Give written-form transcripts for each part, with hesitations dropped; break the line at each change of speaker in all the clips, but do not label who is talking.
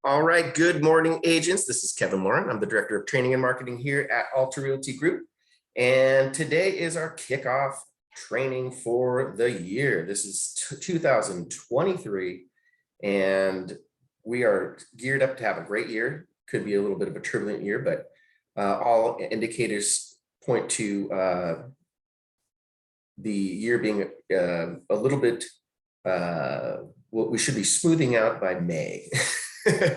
All right, good morning, agents. This is Kevin Lauren. I'm the Director of Training and Marketing here at Alta Realty Group. And today is our kickoff training for the year. This is 2023, and we are geared up to have a great year. Could be a little bit of a turbulent year, but all indicators point to the year being a little bit, what we should be smoothing out by May.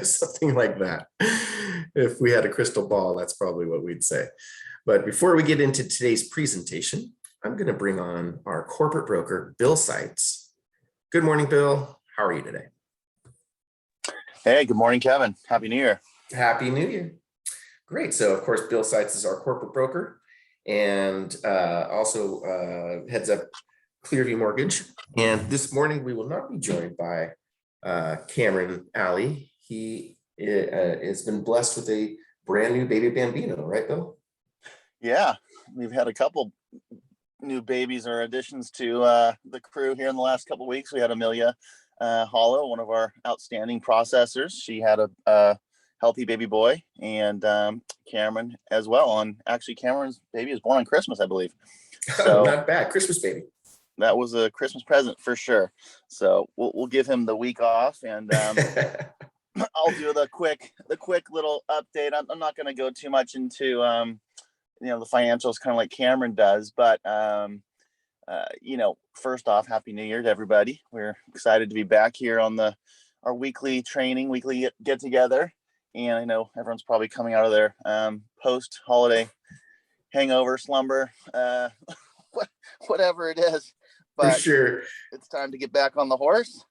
Something like that. If we had a crystal ball, that's probably what we'd say. But before we get into today's presentation, I'm going to bring on our corporate broker, Bill Seitz. Good morning, Bill. How are you today?
Hey, good morning, Kevin. Happy New Year.
Happy New Year. Great. So, of course, Bill Seitz is our corporate broker and also heads up Clearview Mortgage. And this morning, we will not be joined by Cameron Alley. He has been blessed with a brand new baby bambino, right, Bill?
Yeah, we've had a couple new babies or additions to the crew here in the last couple of weeks. We had Amelia Hollow, one of our outstanding processors. She had a healthy baby boy, and Cameron as well. And actually, Cameron's baby was born on Christmas, I believe.
So not bad. Christmas baby.
That was a Christmas present for sure. So we'll give him the week off, and I'll do the quick little update. I'm not going to go too much into the financials, kind of like Cameron does, but first off, Happy New Year to everybody. We're excited to be back here on our weekly get together, and I know everyone's probably coming out of their post holiday hangover, slumber, whatever it is. But
for sure,
it's time to get back on the horse,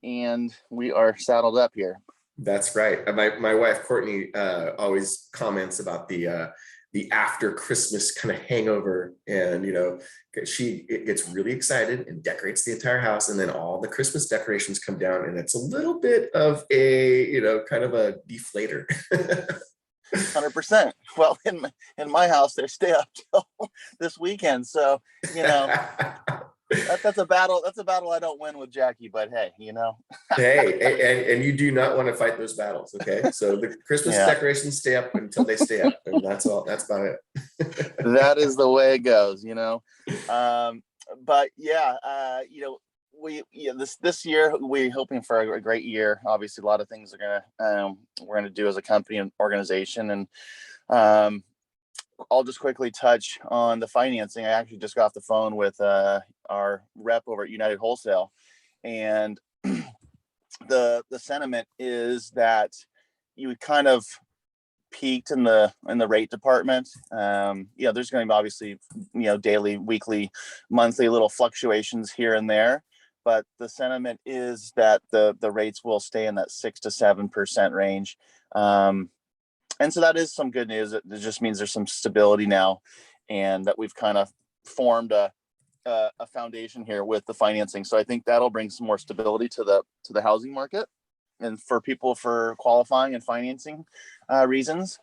and we are saddled up here.
That's right. My wife Courtney always comments about the after Christmas kind of hangover, and she gets really excited and decorates the entire house, and then all the Christmas decorations come down, and it's a little bit of a kind of a deflator.
100%. Well, in my house, they stay up till this weekend, so that's a battle. That's a battle I don't win with Jackie, but hey,
Hey, and you do not want to fight those battles, okay? So the Christmas decorations stay up until they stay up, and that's all. That's about it.
That is the way it goes, But this year we're hoping for a great year. Obviously, a lot of things we're gonna do as a company and organization, and I'll just quickly touch on the financing. I actually just got off the phone with our rep over at United Wholesale, and the sentiment is that you kind of peaked in the rate department. There's going to be obviously daily, weekly, monthly little fluctuations here and there, but the sentiment is that the rates will stay in that 6 to 7% range. And so that is some good news. It just means there's some stability now, and that we've kind of formed a foundation here with the financing. So I think that'll bring some more stability to the housing market, and for people for qualifying and financing reasons.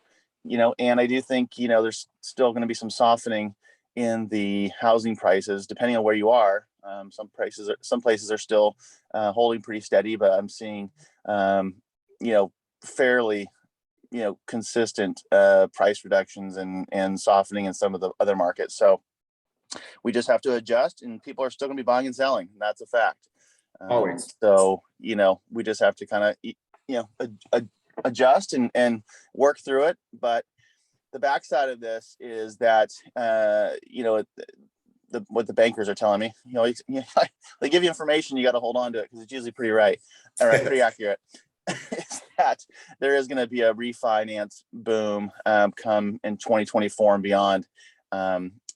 And I do think there's still going to be some softening in the housing prices depending on where you are. Some places are still holding pretty steady, but I'm seeing fairly consistent price reductions and softening in some of the other markets. So we just have to adjust, and people are still going to be buying and selling. That's a fact.
Always.
So we just have to kind of adjust and work through it. But the backside of this is that what the bankers are telling me, they give you information, you got to hold on to it because it's usually pretty pretty accurate. Is that there is going to be a refinance boom come in 2024 and beyond,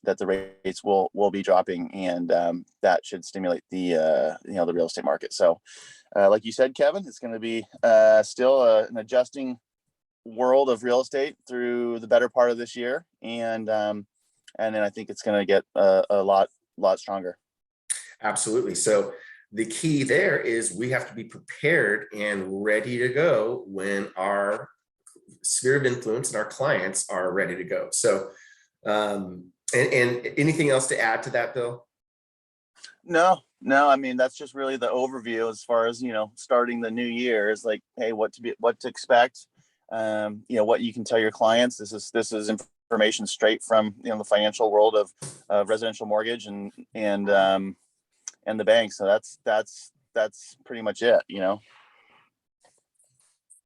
that the rates will be dropping, and that should stimulate the real estate market. So like you said, Kevin, it's going to be still an adjusting world of real estate through the better part of this year, and then I think it's going to get a lot stronger.
Absolutely. So the key there is we have to be prepared and ready to go when our sphere of influence and our clients are ready to go. So, and anything else to add to that, Bill?
No, No, I mean, that's just really the overview as far as, starting the new year is like, hey, what to expect. What you can tell your clients. This is information straight from, the financial world of residential mortgage and the bank. So that's pretty much it,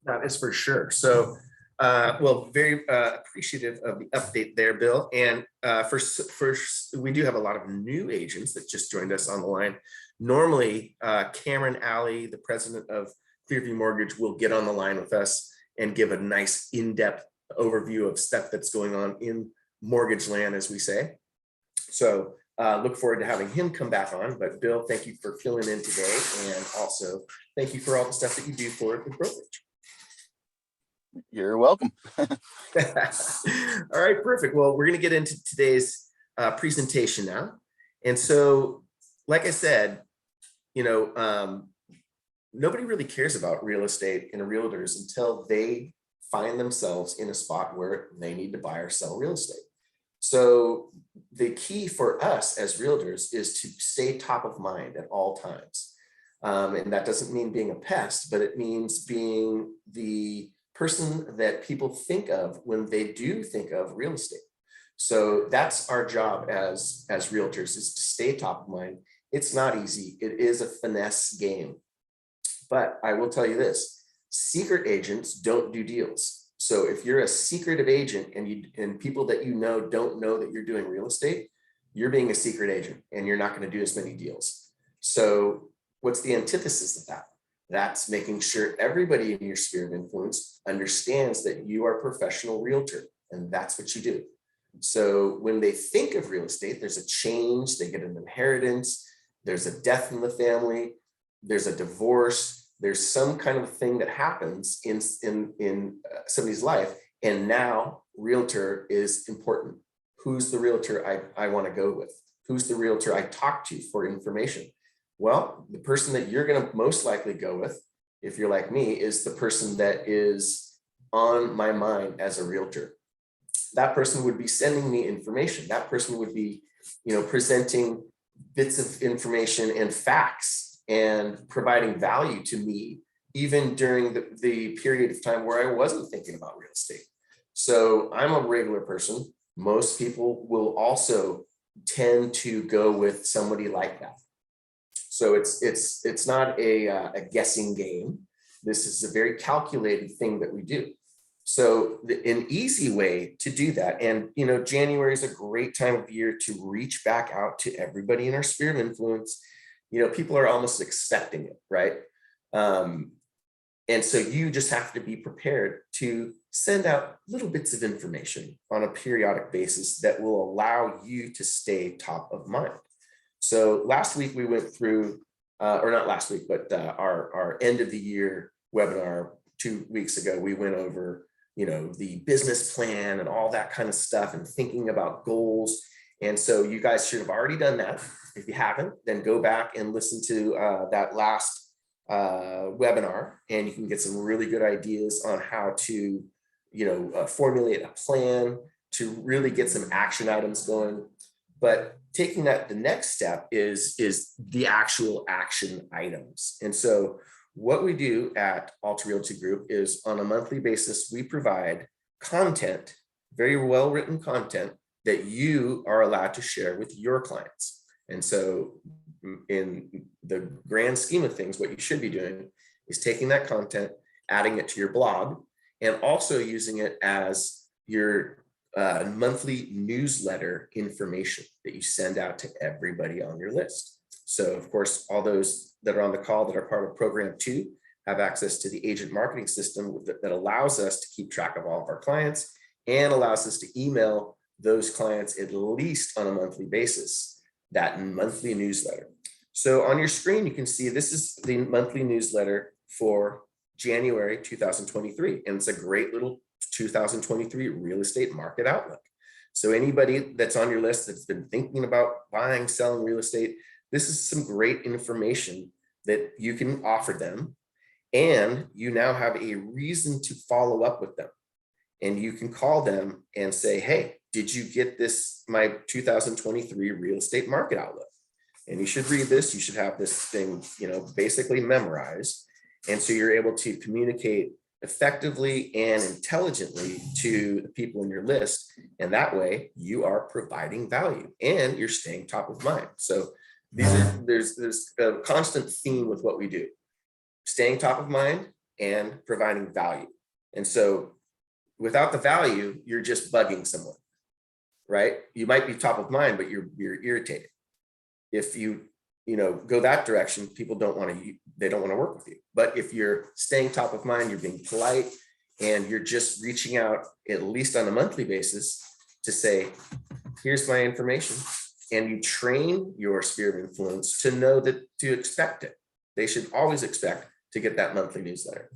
That is for sure. So, well, very appreciative of the update there, Bill. And first, we do have a lot of new agents that just joined us on the line. Normally, Cameron Alley, the president of Clearview Mortgage, will get on the line with us and give a nice in-depth overview of stuff that's going on in mortgage land, as we say. So look forward to having him come back on. But Bill, thank you for filling in today. And also thank you for all the stuff that you do for the brokerage.
You're welcome.
All right, perfect. Well, we're going to get into today's presentation now. And so, like I said, nobody really cares about real estate and realtors until they find themselves in a spot where they need to buy or sell real estate. So the key for us as realtors is to stay top of mind at all times. And that doesn't mean being a pest, but it means being the person that people think of when they do think of real estate. So that's our job as realtors, is to stay top of mind. It's not easy. It is a finesse game. But I will tell you this, secret agents don't do deals. So if you're a secretive agent and people that don't know that you're doing real estate, you're being a secret agent and you're not going to do as many deals. So what's the antithesis of that? That's making sure everybody in your sphere of influence understands that you are a professional realtor, and that's what you do. So when they think of real estate, there's a change, they get an inheritance, there's a death in the family, there's a divorce, there's some kind of thing that happens in somebody's life, and now realtor is important. Who's the realtor I want to go with? Who's the realtor I talk to for information? Well, the person that you're going to most likely go with, if you're like me, is the person that is on my mind as a realtor. That person would be sending me information. That person would be, presenting bits of information and facts and providing value to me, even during the period of time where I wasn't thinking about real estate. So I'm a regular person. Most people will also tend to go with somebody like that. So it's not a guessing game. This is a very calculated thing that we do. So an easy way to do that, and January is a great time of year to reach back out to everybody in our sphere of influence. People are almost expecting it, right? And so you just have to be prepared to send out little bits of information on a periodic basis that will allow you to stay top of mind. So last week we went through, or not last week, but our end of the year webinar 2 weeks ago, we went over, the business plan and all that kind of stuff and thinking about goals. And so you guys should have already done that. If you haven't, then go back and listen to that last webinar, and you can get some really good ideas on how to, formulate a plan to really get some action items going. But taking that, the next step is the actual action items. And so what we do at Alta Realty Group is, on a monthly basis, we provide content, very well-written content, that you are allowed to share with your clients. And so in the grand scheme of things, what you should be doing is taking that content, adding it to your blog, and also using it as your monthly newsletter information that you send out to everybody on your list. So of course, all those that are on the call that are part of program 2 have access to the agent marketing system that allows us to keep track of all of our clients and allows us to email those clients at least on a monthly basis, that monthly newsletter. So on your screen, you can see this is the monthly newsletter for January 2023, and it's a great little 2023 real estate market outlook. So anybody that's on your list that's been thinking about buying, selling real estate, this is some great information that you can offer them. And you now have a reason to follow up with them. And you can call them and say, hey, did you get this, my 2023 real estate market outlook? And you should read this, you should have this thing, basically memorized. And so you're able to communicate effectively and intelligently to the people in your list. And that way you are providing value and you're staying top of mind. So there's a constant theme with what we do: staying top of mind and providing value. And so without the value, you're just bugging someone, right? You might be top of mind, but you're irritated. If you go that direction, people don't want to work with you. But if you're staying top of mind, you're being polite, and you're just reaching out at least on a monthly basis to say, here's my information. And you train your sphere of influence to know that to expect it. They should always expect to get that monthly newsletter.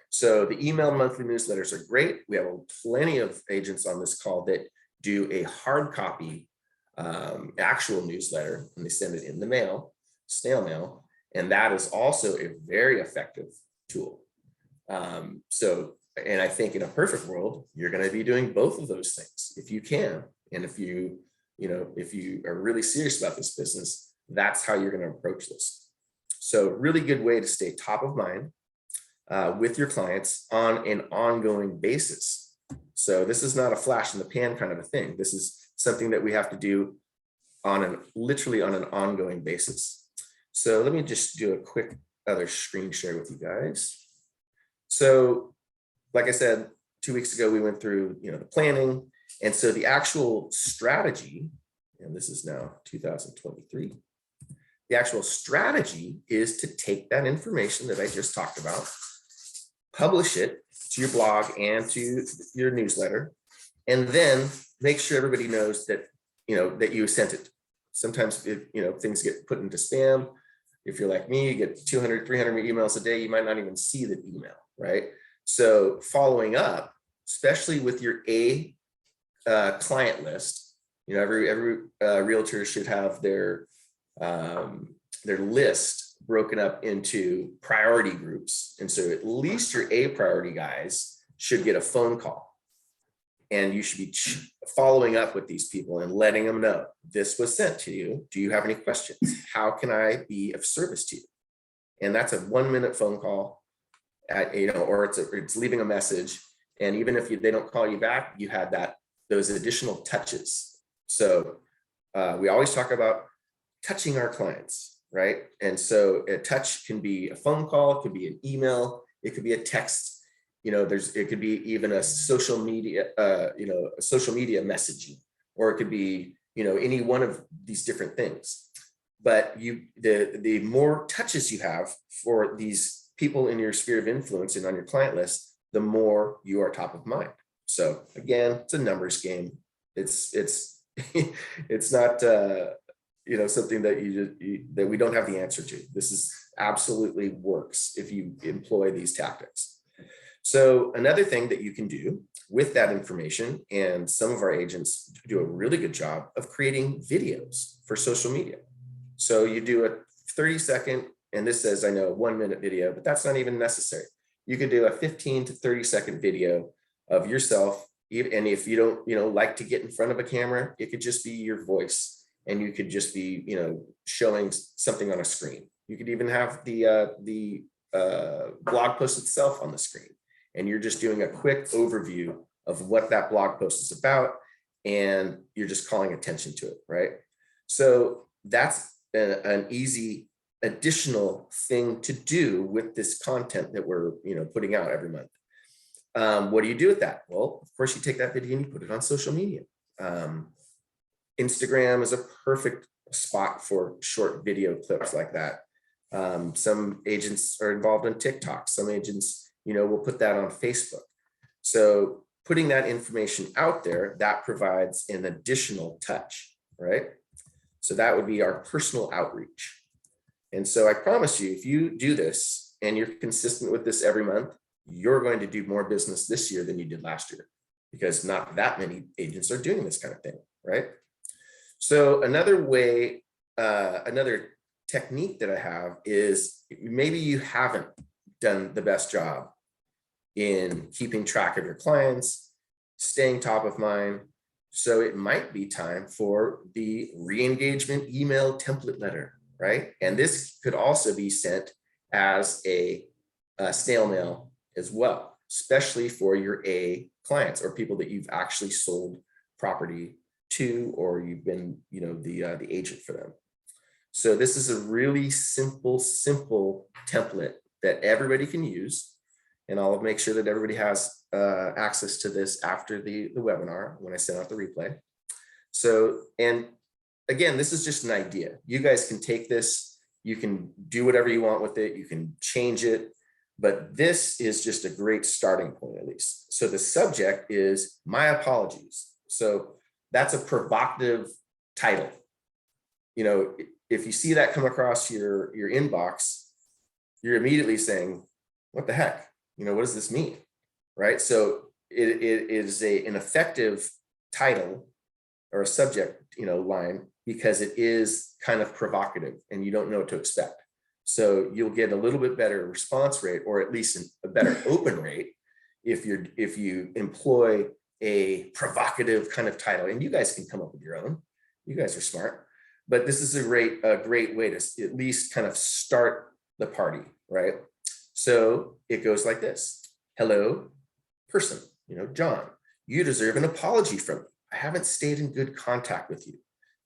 So the email monthly newsletters are great. We have plenty of agents on this call that do a hard copy actual newsletter, and they send it in the mail, snail mail, and that is also a very effective tool. And I think in a perfect world, you're going to be doing both of those things if you can, and if you are really serious about this business, that's how you're going to approach this. So really good way to stay top of mind with your clients on an ongoing basis. So this is not a flash in the pan kind of a thing. This is something that we have to do literally on an ongoing basis. So let me just do a quick other screen share with you guys. So like I said, 2 weeks ago, we went through, the planning. And so the actual strategy, and this is now 2023, the actual strategy is to take that information that I just talked about, publish it to your blog and to your newsletter, and then make sure everybody knows that, that you sent it. Sometimes, things get put into spam. If you're like me, you get 200, 300 emails a day, you might not even see the email, right? So following up, especially with your client list, every realtor should have their list broken up into priority groups. And so at least your A priority guys should get a phone call. And you should be following up with these people and letting them know this was sent to you. Do you have any questions? How can I be of service to you? And that's a 1-minute phone call, or it's leaving a message. And even if they don't call you back, you had those additional touches. So we always talk about touching our clients, right? And so a touch can be a phone call, it could be an email, it could be a text. It could be even a social media, social media messaging, or it could be, any one of these different things. But the more touches you have for these people in your sphere of influence and on your client list, the more you are top of mind. So again, it's a numbers game. It's it's not something that we don't have the answer to. This is absolutely works if you employ these tactics. So another thing that you can do with that information, and some of our agents do a really good job of creating videos for social media. So you do a 30-second, and this says, I know, 1-minute video, but that's not even necessary. You could do a 15 to 30-second video of yourself. And if you don't, like to get in front of a camera, it could just be your voice, and you could just be, showing something on a screen. You could even have the blog post itself on the screen. And you're just doing a quick overview of what that blog post is about, and you're just calling attention to it, right? So that's an easy additional thing to do with this content that we're putting out every month. What do you do with that? Well, of course, you take that video and you put it on social media. Instagram is a perfect spot for short video clips like that. Some agents are involved in TikTok. Some agents we'll put that on Facebook. So putting that information out there, that provides an additional touch, right? So that would be our personal outreach. And so I promise you, if you do this and you're consistent with this every month, you're going to do more business this year than you did last year, because not that many agents are doing this kind of thing, right? So another way, another technique that I have is, maybe you haven't done the best job in keeping track of your clients, staying top of mind, So it might be time for the re-engagement email template letter, right? And this could also be sent as a snail mail as well, especially for your A clients or people that you've actually sold property to, or you've been, the agent for them. So this is a really simple template that everybody can use. And I'll make sure that everybody has access to this after the webinar when I send out the replay. So, and again, this is just an idea. You guys can take this, you can do whatever you want with it, you can change it, but this is just a great starting point at least. So the subject is my apologies. So that's a provocative title. If you see that come across your inbox, you're immediately saying, what the heck? What does this mean? Right? So it is an effective title or a subject, line, because it is kind of provocative and you don't know what to expect. So you'll get a little bit better response rate, or at least a better open rate if you employ a provocative kind of title. And you guys can come up with your own. You guys are smart, but this is a great way to at least kind of start the party, right? So it goes like this. Hello, person, John, you deserve an apology from me. I haven't stayed in good contact with you.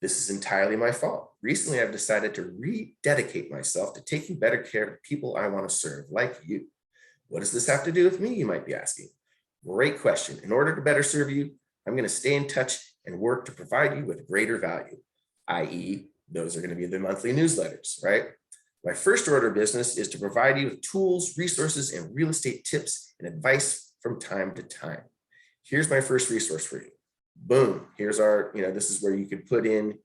This is entirely my fault. Recently, I've decided to rededicate myself to taking better care of the people I want to serve, like you. What does this have to do with me, you might be asking? Great question. In order to better serve you, I'm going to stay in touch and work to provide you with greater value, i.e., those are going to be the monthly newsletters, right? My first order of business is to provide you with tools, resources, and real estate tips and advice from time to time. Here's my first resource for you. Boom. Here's our, this is where you could put in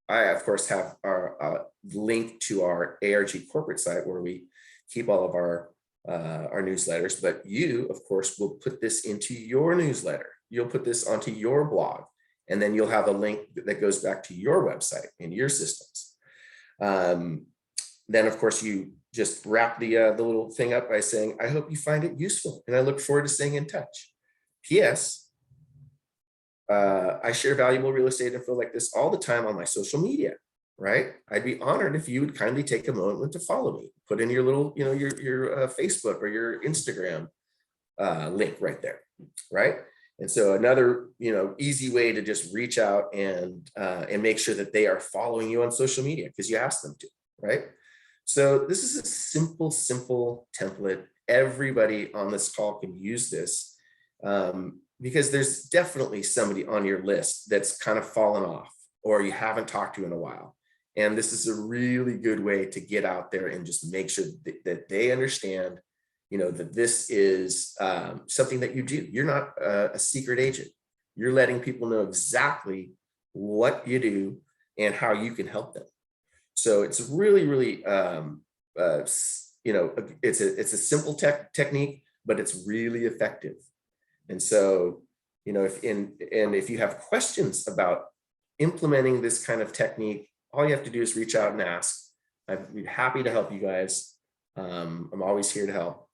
I of course have our link to our ARG corporate site where we keep all of our newsletters, but you of course will put this into your newsletter. You'll put this onto your blog, and then you'll have a link that goes back to your website and your systems. Then of course you just wrap the little thing up by saying, I hope you find it useful and I look forward to staying in touch. P.S. I share valuable real estate info like this all the time on my social media, right? I'd be honored if you would kindly take a moment to follow me. Put in your little, your Facebook or your Instagram link right there, right? And so another, easy way to just reach out and make sure that they are following you on social media because you asked them to, right? So this is a simple template. Everybody on this call can use this. Because there's definitely somebody on your list that's kind of fallen off or you haven't talked to in a while. And this is a really good way to get out there and just make sure that they understand, that this is something that you do. You're not a secret agent. You're letting people know exactly what you do and how you can help them. So it's really, it's a simple technique, but it's really effective. And so, if you have questions about implementing this kind of technique, all you have to do is reach out and ask. I'd be happy to help you guys. I'm always here to help.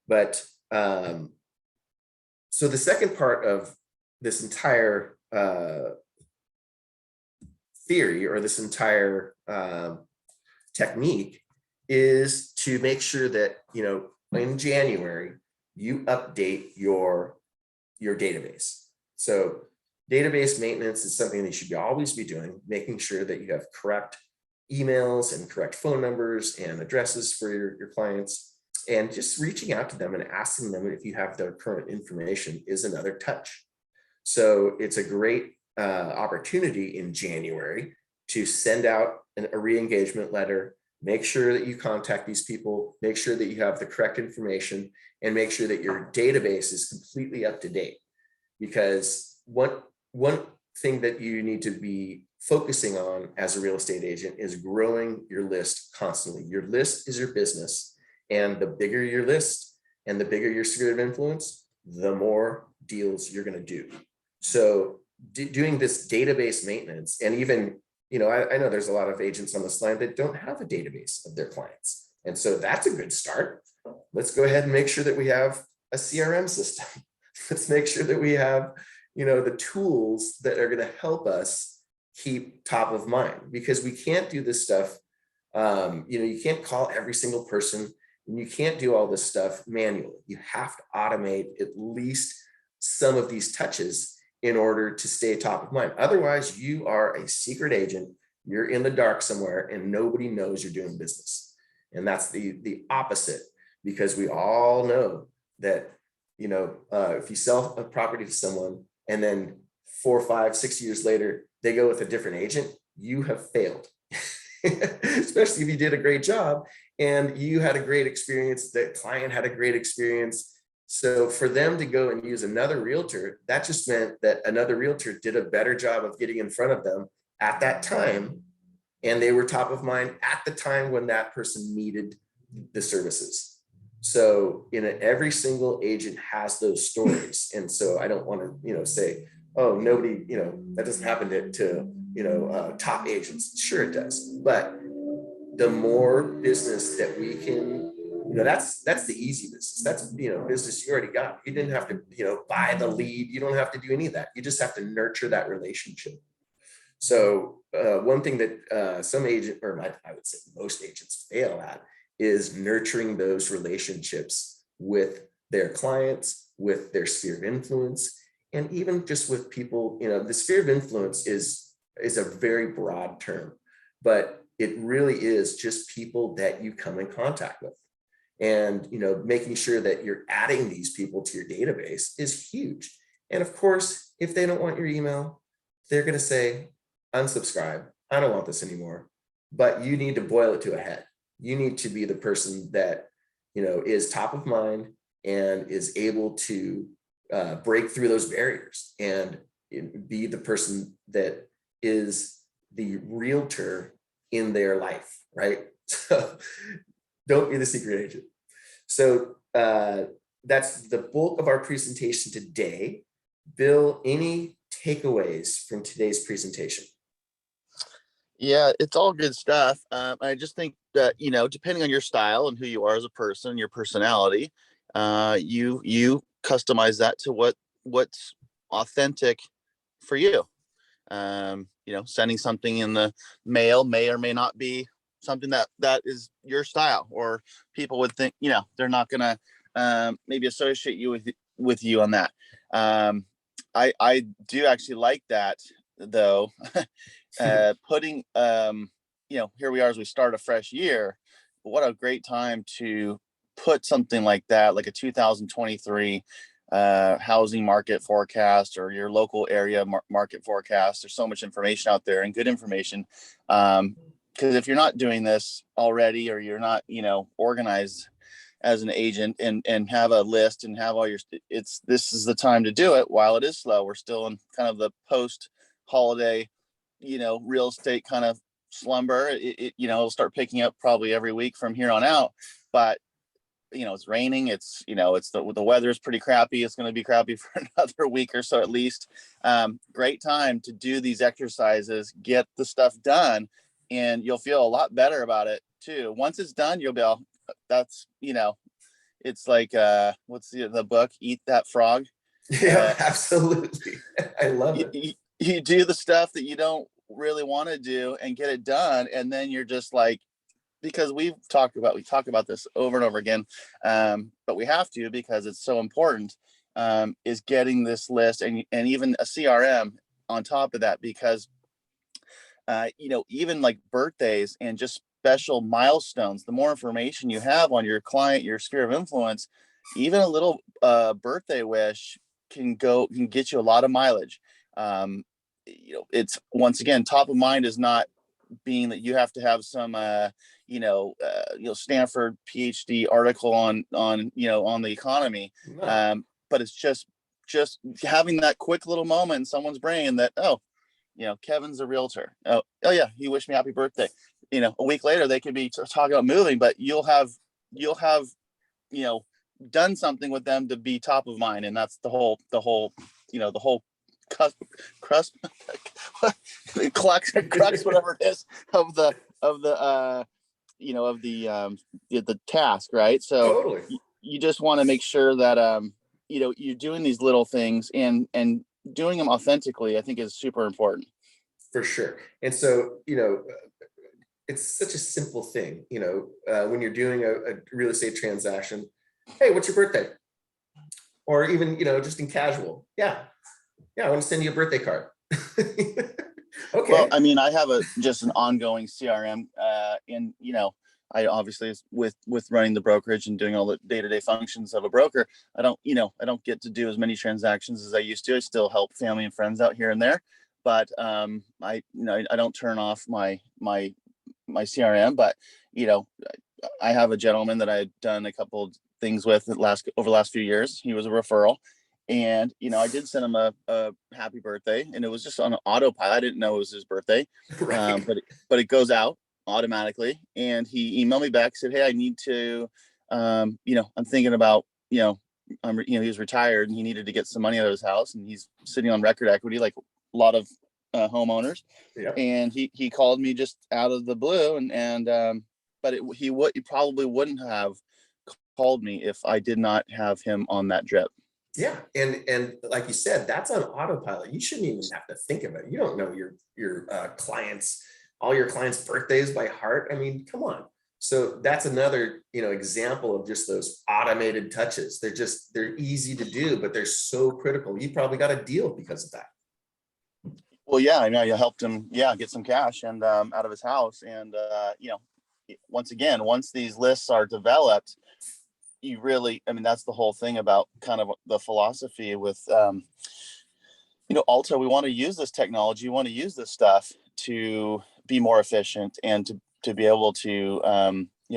But so the second part of this entire theory or this entire technique is to make sure that, in January, you update your database. So database maintenance is something that you should always be doing, making sure that you have correct emails and correct phone numbers and addresses for your clients, and just reaching out to them and asking them if you have their current information is another touch. So it's a great opportunity in January to send out a re-engagement letter, make sure that you contact these people, make sure that you have the correct information, and make sure that your database is completely up to date. Because one thing that you need to be focusing on as a real estate agent is growing your list constantly. Your list is your business, and the bigger your list and the bigger your sphere of influence, the more deals you're going to do. So doing this database maintenance, and even, I know there's a lot of agents on this line that don't have a database of their clients. And so that's a good start. Let's go ahead and make sure that we have a CRM system. Let's make sure that we have, the tools that are going to help us keep top of mind, because we can't do this stuff. You can't call every single person, and you can't do all this stuff manually. You have to automate at least some of these touches in order to stay top of mind. Otherwise, you are a secret agent. You're in the dark somewhere and nobody knows you're doing business. And that's the opposite, because we all know that, if you sell a property to someone and then 4, 5, 6 years later, they go with a different agent, you have failed. Especially if you did a great job and you had a great experience, the client had a great experience. So for them to go and use another realtor, that just meant that another realtor did a better job of getting in front of them at that time. And they were top of mind at the time when that person needed the services. So every single agent has those stories. And so I don't want to, say, oh, nobody, that doesn't happen to top agents. Sure it does. But the more business that we can, that's the easy business. That's, business you already got. You didn't have to, buy the lead. You don't have to do any of that. You just have to nurture that relationship. So one thing that some agent, or I would say most agents fail at, is nurturing those relationships with their clients, with their sphere of influence, and even just with people. The sphere of influence is a very broad term, but it really is just people that you come in contact with. And making sure that you're adding these people to your database is huge. And of course, if they don't want your email, they're going to say, unsubscribe. I don't want this anymore. But you need to boil it to a head. You need to be the person that is top of mind and is able to break through those barriers and be the person that is the realtor in their life, right? So don't be the secret agent. So that's the bulk of our presentation today. Bill, any takeaways from today's presentation?
Yeah, it's all good stuff. I just think that, depending on your style and who you are as a person, your personality, you customize that to what's authentic for you. Sending something in the mail may or may not be something that is your style, or people would think, they're not gonna maybe associate you with you on that. I do actually like that, though. Putting here we are as we start a fresh year. What a great time to put something like that, like a 2023 housing market forecast, or your local area market forecast. There's so much information out there, and good information. Because if you're not doing this already, or you're not, organized as an agent and have a list and have all your, this is the time to do it while it is slow. We're still in kind of the post holiday, real estate kind of slumber. It'll start picking up probably every week from here on out. But it's raining. It's the weather is pretty crappy. It's going to be crappy for another week or so at least. Great time to do these exercises, get the stuff done, and you'll feel a lot better about it too. Once it's done, you'll be all, that's, it's like, what's the book, Eat That Frog?
Yeah, absolutely. I love it.
You do the stuff that you don't really want to do and get it done. And then you're just like, because we talk about this over and over again, but we have to, because it's so important, is getting this list and even a CRM on top of that, because even like birthdays and just special milestones, the more information you have on your client, your sphere of influence, even a little birthday wish can get you a lot of mileage. It's, once again, top of mind is not being that you have to have some Stanford PhD article on the economy.
No.
But it's just having that quick little moment in someone's brain that, oh, Kevin's a realtor. Oh yeah, he wished me happy birthday. A week later they could be talking about moving, but you'll have done something with them to be top of mind. And that's the whole crux, whatever it is, of the task, right? So
Totally.
you just want to make sure that you're doing these little things and doing them authentically, I think, is super important.
For sure. And so, it's such a simple thing, when you're doing a real estate transaction. Hey, what's your birthday? Or even, just in casual. Yeah, I want to send you a birthday card. Okay.
Well, I mean, I have just an ongoing CRM, and I obviously, with running the brokerage and doing all the day-to-day functions of a broker, I don't get to do as many transactions as I used to. I still help family and friends out here and there, but I don't turn off my CRM. But I have a gentleman that I've done a couple things with over the last few years. He was a referral. And, I did send him a happy birthday, and it was just on an autopilot. I didn't know it was his birthday,
Right.
but it goes out automatically. And he emailed me back, said, "Hey, I need to, I'm thinking about, he was retired and he needed to get some money out of his house, and he's sitting on record equity like a lot of homeowners."
Yeah.
And he called me just out of the blue, but he probably wouldn't have called me if I did not have him on that drip.
Yeah. And like you said, that's on autopilot. You shouldn't even have to think about it. You don't know your all your clients' birthdays by heart. I mean, come on. So that's another, example of just those automated touches. They're easy to do, but they're so critical. You probably got a deal because of that.
Well, yeah, I know you helped him, get some cash and out of his house. And, once these lists are developed, that's the whole thing about kind of the philosophy with, Alta. We want to use this technology, we want to use this stuff to be more efficient and to be able to,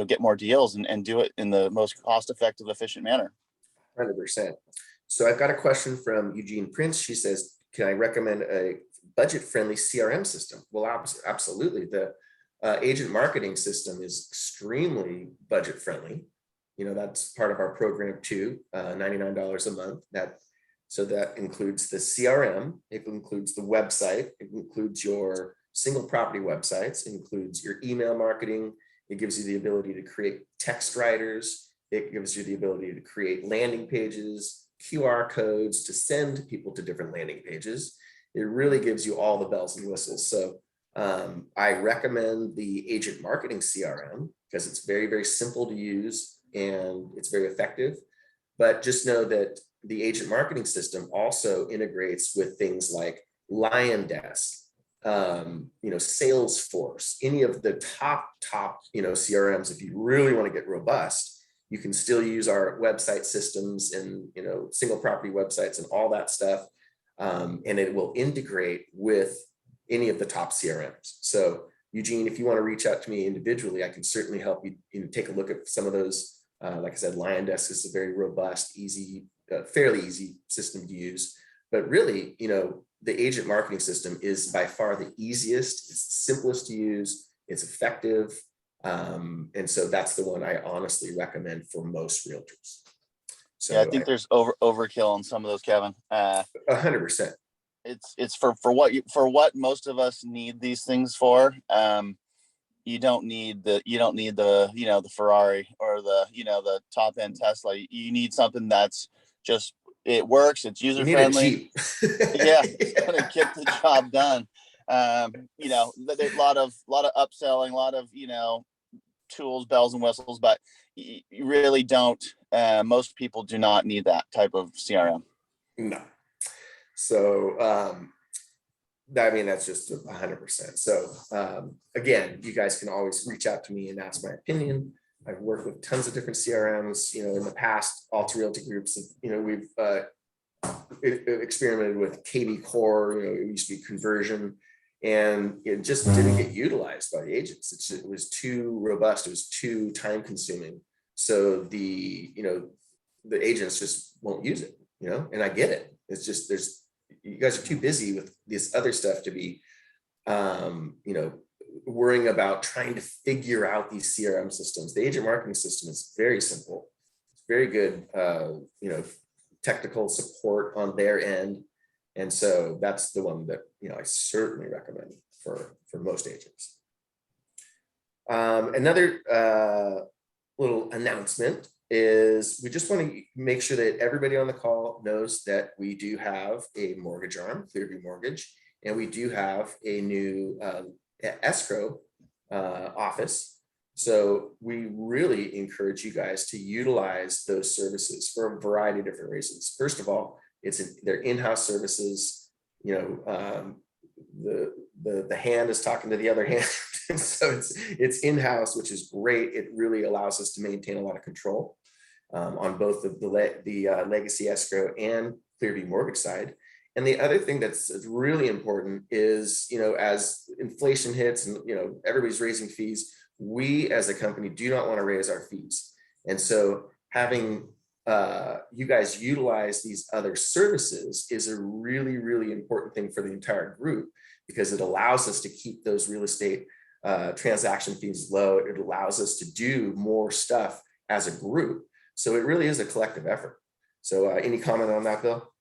get more deals and do it in the most cost-effective, efficient manner.
100%. So I've got a question from Eugene Prince. She says, can I recommend a budget-friendly CRM system? Well, absolutely. The agent marketing system is extremely budget-friendly. That's part of our program too, $99 a month. So that includes the CRM, it includes the website, it includes your single property websites, it includes your email marketing, it gives you the ability to create text writers, it gives you the ability to create landing pages, QR codes to send people to different landing pages. It really gives you all the bells and whistles. So I recommend the agent marketing CRM because it's very, very simple to use and it's very effective. But just know that the agent marketing system also integrates with things like LionDesk, Salesforce, any of the top, CRMs. If you really want to get robust, you can still use our website systems and, single property websites and all that stuff. And it will integrate with any of the top CRMs. So Eugene, if you want to reach out to me individually, I can certainly help you, take a look at some of those. Like I said, LionDesk is a very robust, easy, fairly easy system to use. But really, the agent marketing system is by far the easiest. It's the simplest to use. It's effective. And so that's the one I honestly recommend for most realtors. So
yeah, I think there's overkill on some of those, Kevin.
100%.
It's for what most of us need these things for. You don't need the the Ferrari or the top end Tesla. You need something that's just, it works, it's user friendly. Yeah, it's gonna get the job done. There's a lot of upselling, a lot of tools, bells and whistles, but you really don't. Most people do not need that type of CRM.
No. So that's just 100%. So again, you guys can always reach out to me and ask my opinion. I've worked with tons of different CRMs, in the past. Alta Realty Groups, we've experimented with KV Core, it used to be Conversion, and it just didn't get utilized by the agents. It was too robust, it was too time consuming. So the agents just won't use it, and I get it. It's just, you guys are too busy with this other stuff to be, worrying about trying to figure out these CRM systems. The agent marketing system is very simple. It's very good, technical support on their end. And so that's the one that, I certainly recommend for most agents. Another little announcement. is we just want to make sure that everybody on the call knows that we do have a mortgage arm, Clearview Mortgage, and we do have a new escrow office. So we really encourage you guys to utilize those services for a variety of different reasons. First of all, they're in-house services. You know, the hand is talking to the other hand. So it's in-house, which is great. It really allows us to maintain a lot of control on both the legacy escrow and Clearview Mortgage side. And the other thing that's really important is, you know, as inflation hits and, you know, everybody's raising fees, we as a company do not want to raise our fees. And so having you guys utilize these other services is a really, really important thing for the entire group, because it allows us to keep those real estate transaction fees low. It allows us to do more stuff as a group. So it really is a collective effort. So any comment on that, Bill?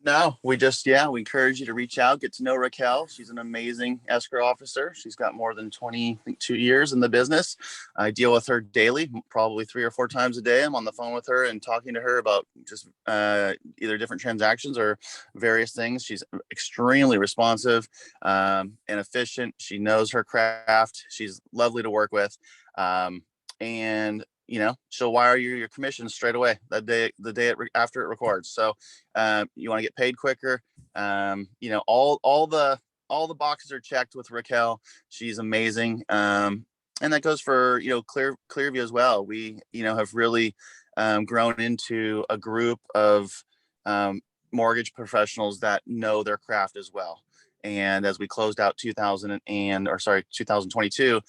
No, we encourage you to reach out, get to know Raquel. She's an amazing escrow officer. She's got more than 22 years in the business. I deal with her daily, probably 3 or 4 times a day. I'm on the phone with her and talking to her about just either different transactions or various things. She's extremely responsive and efficient. She knows her craft. She's lovely to work with. And you know, she'll wire you your commission straight away the day after it records. So you want to get paid quicker. You know, all the boxes are checked with Raquel. She's amazing. And that goes for, you know, Clearview as well. We, you know, have really grown into a group of mortgage professionals that know their craft as well. And as we closed out 2022,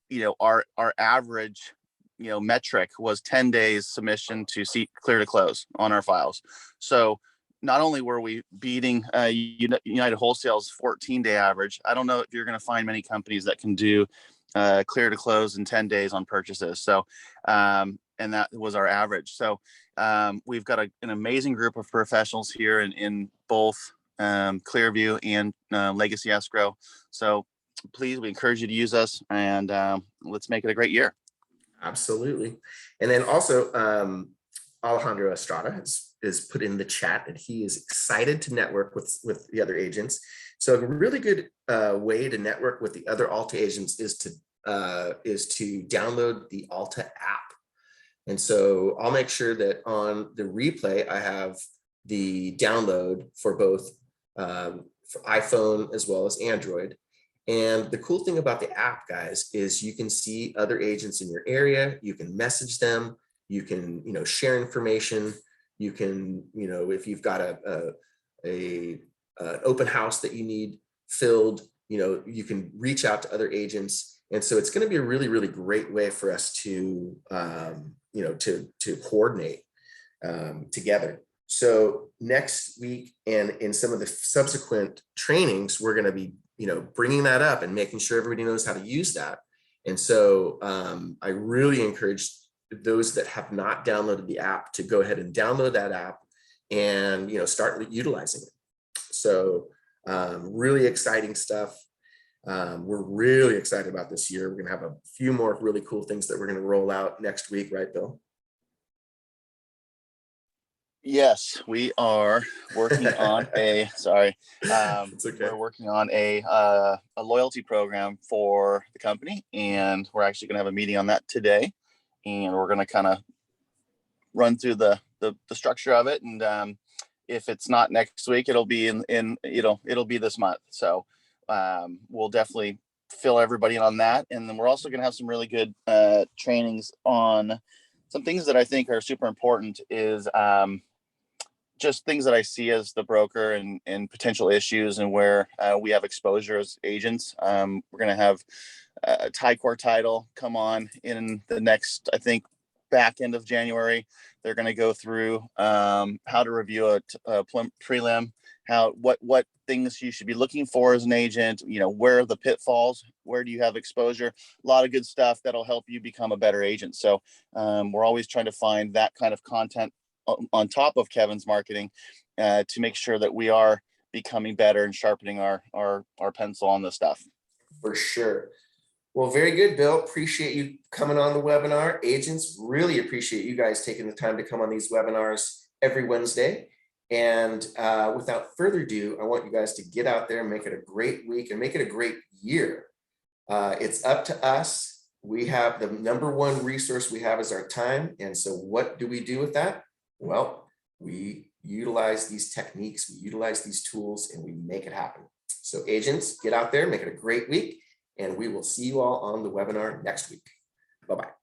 you know, our average, you know, metric was 10 days submission to see clear to close on our files. So not only were we beating United Wholesale's 14-day average, I don't know if you're going to find many companies that can do clear to clear in 10 days on purchases. So, and that was our average. So we've got an amazing group of professionals here in both Clearview and Legacy Escrow. So please, we encourage you to use us, and let's make it a great year.
Absolutely. And then also Alejandro Estrada has put in the chat that he is excited to network with the other agents. So a really good way to network with the other Alta agents is to download the Alta app. And so I'll make sure that on the replay, I have the download for both for iPhone as well as Android. And the cool thing about the app, guys, is you can see other agents in your area. You can message them. You can, you know, share information. You can, you know, if you've got an open house that you need filled, you know, you can reach out to other agents. And so it's going to be a really, really great way for us to, you know, to coordinate together. So next week and in some of the subsequent trainings, we're going to be, you know, bringing that up and making sure everybody knows how to use that. And so I really encourage those that have not downloaded the app to go ahead and download that app and, you know, start utilizing it. So really exciting stuff. We're really excited about this year. We're going to have a few more really cool things that we're going to roll out next week, right, Bill?
Yes, we are working on we're working on a loyalty program for the company, and we're actually going to have a meeting on that today, and we're going to kind of run through the structure of it. And if it's not next week, it'll be it'll be this month. So we'll definitely fill everybody in on that. And then we're also going to have some really good trainings on some things that I think are super important, is just things that I see as the broker and potential issues, and where we have exposure as agents. We're going to have Core Title come on in the next, I think, back end of January. They're going to go through how to review a prelim, what things you should be looking for as an agent, you know, where are the pitfalls, where do you have exposure, a lot of good stuff that'll help you become a better agent. So we're always trying to find that kind of content on top of Kevin's marketing to make sure that we are becoming better and sharpening our pencil on this stuff.
For sure. Well, very good, Bill. Appreciate you coming on the webinar. Agents, really appreciate you guys taking the time to come on these webinars every Wednesday. And without further ado, I want you guys to get out there and make it a great week and make it a great year. It's up to us. We have the #1 resource we have is our time. And so what do we do with that? Well, we utilize these techniques, we utilize these tools, and we make it happen. So agents, get out there, make it a great week, and we will see you all on the webinar next week. Bye-bye.